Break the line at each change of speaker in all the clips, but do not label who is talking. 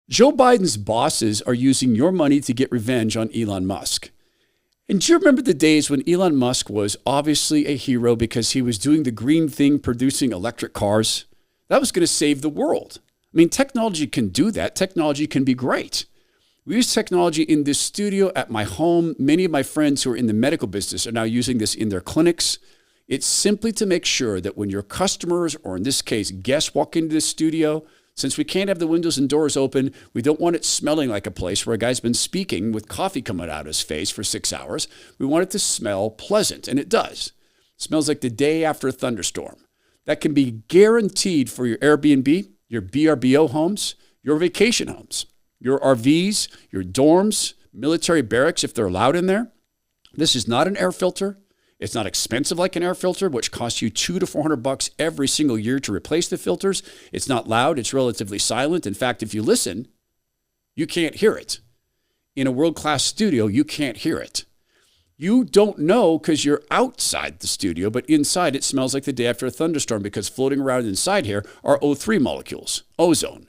Joe Biden's bosses are using your money to get revenge on Elon Musk. And do you remember the days when Elon Musk was obviously a hero because he was doing the green thing, producing electric cars? That was going to save the world. I mean, technology can do that. Technology can be great. We use technology in this studio at my home. Many of my friends who are in the medical business are now using this in their clinics. It's simply to make sure that when your customers, or in this case, guests walk into the studio, since we can't have the windows and doors open, we don't want it smelling like a place where a guy's been speaking with coffee coming out of his face for 6 hours. We want it to smell pleasant, and it does. It smells like the day after a thunderstorm. That can be guaranteed for your Airbnb, your VRBO homes, your vacation homes, your RVs, your dorms, military barracks if they're allowed in there. This is not an air filter. It's not expensive like an air filter, which costs you $200 to $400 every single year to replace the filters. It's not loud. It's relatively silent. In fact, if you listen, you can't hear it. In a world-class studio, you can't hear it. You don't know because you're outside the studio, but inside it smells like the day after a thunderstorm because floating around inside here are O3 molecules, ozone.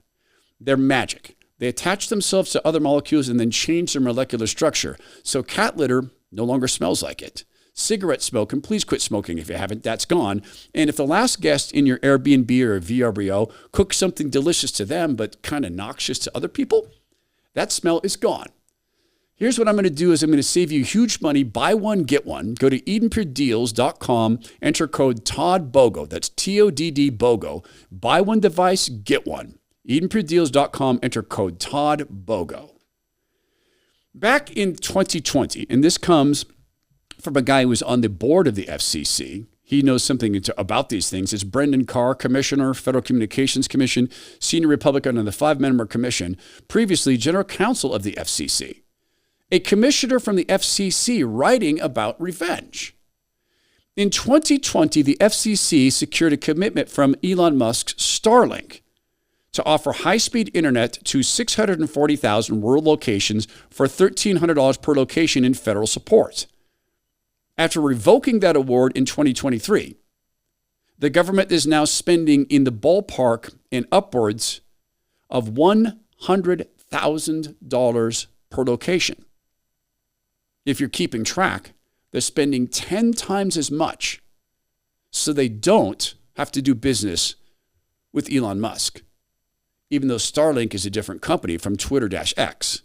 They're magic. They attach themselves to other molecules and then change their molecular structure. So cat litter no longer smells like it. Cigarette smoke, and please quit smoking if you haven't, that's gone. And if the last guest in your Airbnb or VRBO cooks something delicious to them but kind of noxious to other people, that smell is gone. Here's what I'm going to do is I'm going to save you huge money. Buy one, get one. Go to EdenPureDeals.com, enter code TODDBOGO. That's TODD BOGO. Buy one device, get one. EdenPureDeals.com, enter code TODDBOGO. Back in 2020, and this comes from a guy who was on the board of the FCC. He knows something about these things. It's Brendan Carr, Commissioner, Federal Communications Commission, Senior Republican on the 5-member commission, previously General Counsel of the FCC. A commissioner from the FCC writing about revenge. In 2020, the FCC secured a commitment from Elon Musk's Starlink to offer high-speed internet to 640,000 rural locations for $1,300 per location in federal support. After revoking that award in 2023, the government is now spending in the ballpark and upwards of $100,000 per location. If you're keeping track, they're spending 10 times as much so they don't have to do business with Elon Musk, even though Starlink is a different company from Twitter-X,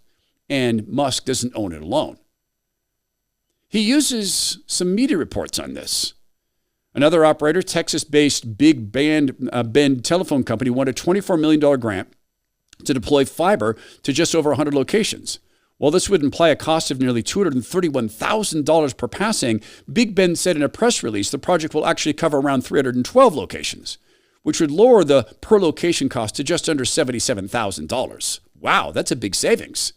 and Musk doesn't own it alone. He uses some media reports on this. Another operator, Texas-based Big Bend Telephone Company, won a $24 million grant to deploy fiber to just over 100 locations. While this would imply a cost of nearly $231,000 per passing, Big Bend said in a press release the project will actually cover around 312 locations, which would lower the per location cost to just under $77,000. Wow, that's a big savings.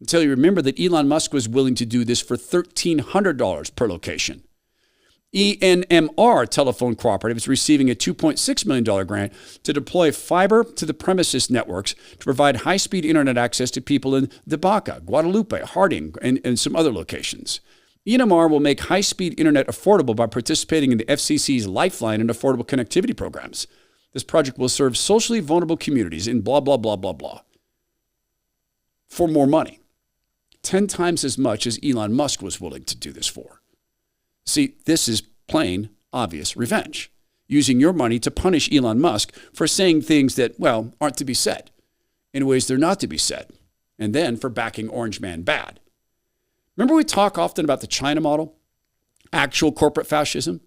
Until you remember that Elon Musk was willing to do this for $1,300 per location. ENMR Telephone Cooperative is receiving a $2.6 million grant to deploy fiber to the premises networks to provide high-speed internet access to people in the Baca, Guadalupe, Harding, and some other locations. ENMR will make high-speed internet affordable by participating in the FCC's Lifeline and affordable connectivity programs. This project will serve socially vulnerable communities in blah, blah, blah, blah, blah. For more money. 10 times as much as Elon Musk was willing to do this for. See, this is plain, obvious revenge. Using your money to punish Elon Musk for saying things that, well, aren't to be said, in ways they're not to be said, and then for backing Orange Man bad. Remember we talk often about the China model? Actual corporate fascism?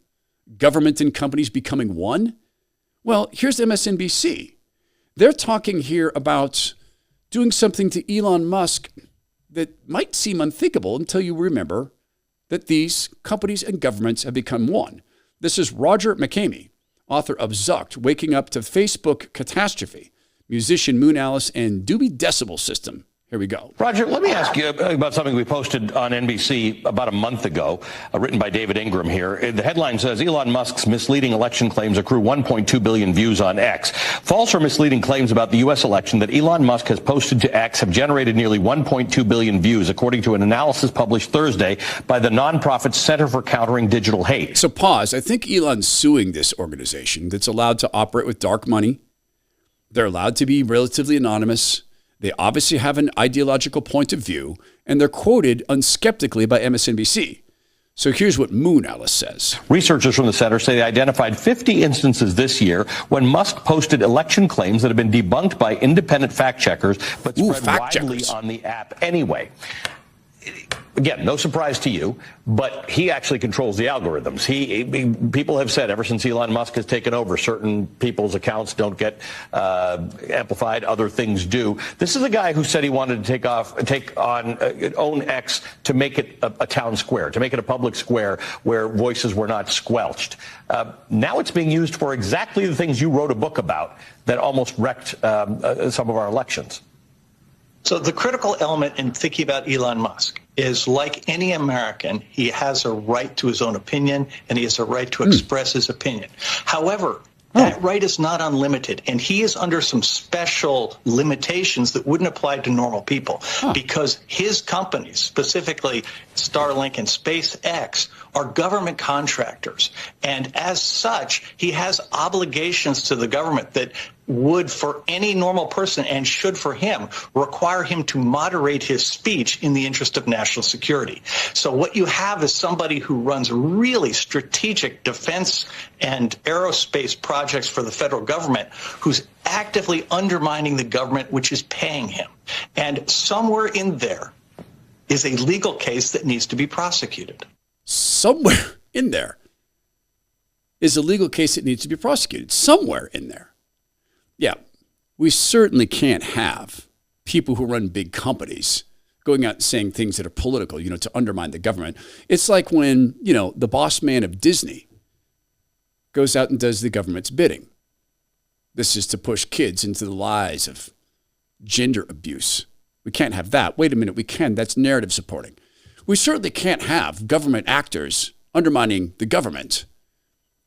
Government and companies becoming one? Well, here's MSNBC. They're talking here about doing something to Elon Musk that might seem unthinkable until you remember that these companies and governments have become one. This is Roger McCamey, author of Zucked, Waking Up to Facebook Catastrophe, musician Moon Alice, and Dewey Decimal System. Here we go.
Roger, let me ask you about something we posted on NBC about a month ago, written by David Ingram here. The headline says, Elon Musk's misleading election claims accrue 1.2 billion views on X. False or misleading claims about the U.S. election that Elon Musk has posted to X have generated nearly 1.2 billion views, according to an analysis published Thursday by the nonprofit Center for Countering Digital Hate.
So pause. I think Elon's suing this organization that's allowed to operate with dark money. They're allowed to be relatively anonymous. They obviously have an ideological point of view, and they're quoted unskeptically by MSNBC. So here's what Moon Alice says.
Researchers from the center say they identified 50 instances this year when Musk posted election claims that have been debunked by independent fact checkers, but spread widely on the app anyway. Again, no surprise to you, but he actually controls the algorithms. People have said ever since Elon Musk has taken over, certain people's accounts don't get amplified, other things do. This is a guy who said he wanted to own X to make it a town square, to make it a public square where voices were not squelched. Now it's being used for exactly the things you wrote a book about that almost wrecked some of our elections.
So the critical element in thinking about Elon Musk is, like any American, he has a right to his own opinion, and he has a right to express his opinion. However, that right is not unlimited, and he is under some special limitations that wouldn't apply to normal people because his companies, specifically Starlink and SpaceX, are government contractors. And as such, he has obligations to the government that would, for any normal person, and should for him, require him to moderate his speech in the interest of national security. So what you have is somebody who runs really strategic defense and aerospace projects for the federal government who's actively undermining the government, which is paying him. And somewhere in there is a legal case that needs to be prosecuted.
Somewhere in there is a legal case that needs to be prosecuted. Somewhere in there. Yeah, we certainly can't have people who run big companies going out and saying things that are political, to undermine the government. It's like when, the boss man of Disney goes out and does the government's bidding. This is to push kids into the lies of gender abuse. We can't have that. Wait a minute, we can. That's narrative supporting. We certainly can't have government actors undermining the government.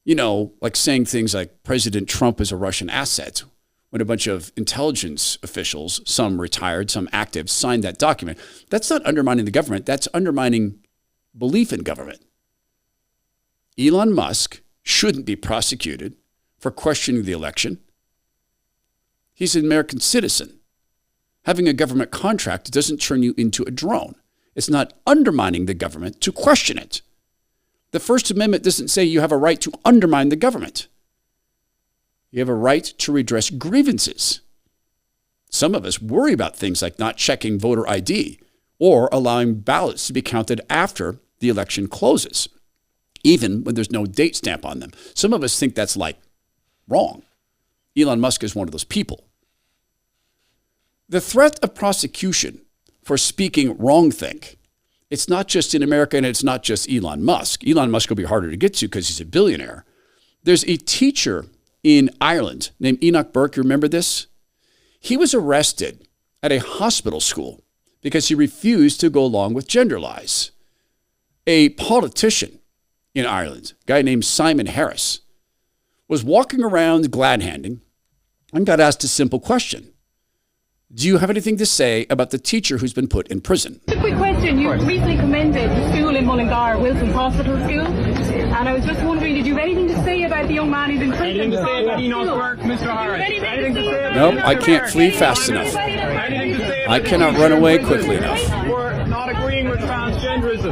Like saying things like President Trump is a Russian asset when a bunch of intelligence officials, some retired, some active, signed that document. That's not undermining the government. That's undermining belief in government. Elon Musk shouldn't be prosecuted for questioning the election. He's an American citizen. Having a government contract doesn't turn you into a drone. It's not undermining the government to question it. The First Amendment doesn't say you have a right to undermine the government. You have a right to redress grievances. Some of us worry about things like not checking voter ID or allowing ballots to be counted after the election closes, even when there's no date stamp on them. Some of us think that's wrong. Elon Musk is one of those people. The threat of prosecution for speaking wrongthink, it's not just in America and it's not just Elon Musk. Elon Musk will be harder to get to because he's a billionaire. There's a teacher in Ireland named Enoch Burke. You remember this? He was arrested at a hospital school because he refused to go along with gender lies. A politician in Ireland, a guy named Simon Harris, was walking around glad-handing and got asked a simple question. Do you have anything to say about the teacher who's been put in prison?
Just a quick question. You recently commended the school in Mullingar, Wilson's Hospital School, and I was just wondering, did you have anything to say about the young man who's in prison?
Anything to say about Enoch's work, Mr. Harris? Anything to say about
Nope, I can't flee fast enough. I cannot run away quickly enough.
We're not agreeing with transgenderism.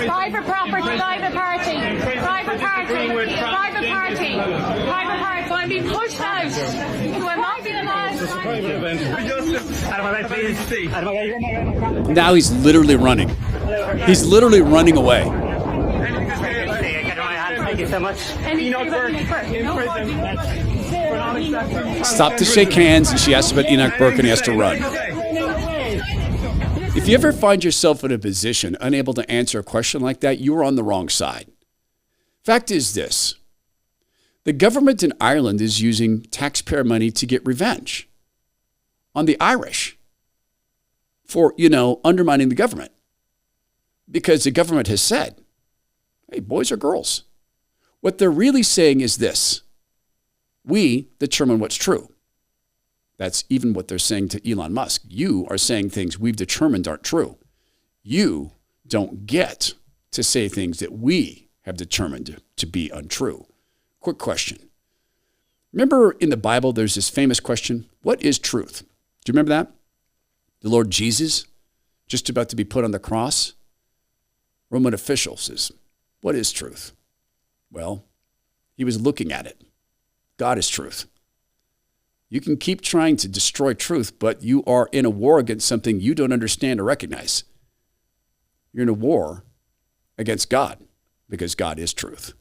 Private property, private party, private party, private party, private party. So I'm being pushed out. So I'm not being allowed.
Now he's literally running. He's literally running away.
Thank you so much.
Stop to shake hands, and she asks about Enoch Burke, and he has to run. If you ever find yourself in a position unable to answer a question like that, you are on the wrong side. Fact is this. The government in Ireland is using taxpayer money to get revenge on the Irish for, undermining the government. Because the government has said, hey, boys or girls. What they're really saying is this. We determine what's true. That's even what they're saying to Elon Musk. You are saying things we've determined aren't true. You don't get to say things that we have determined to be untrue. Quick question. Remember in the Bible, there's this famous question, what is truth? Do you remember that? The Lord Jesus, just about to be put on the cross, Roman official says, what is truth? Well, he was looking at it. God is truth. You can keep trying to destroy truth, but you are in a war against something you don't understand or recognize. You're in a war against God because God is truth.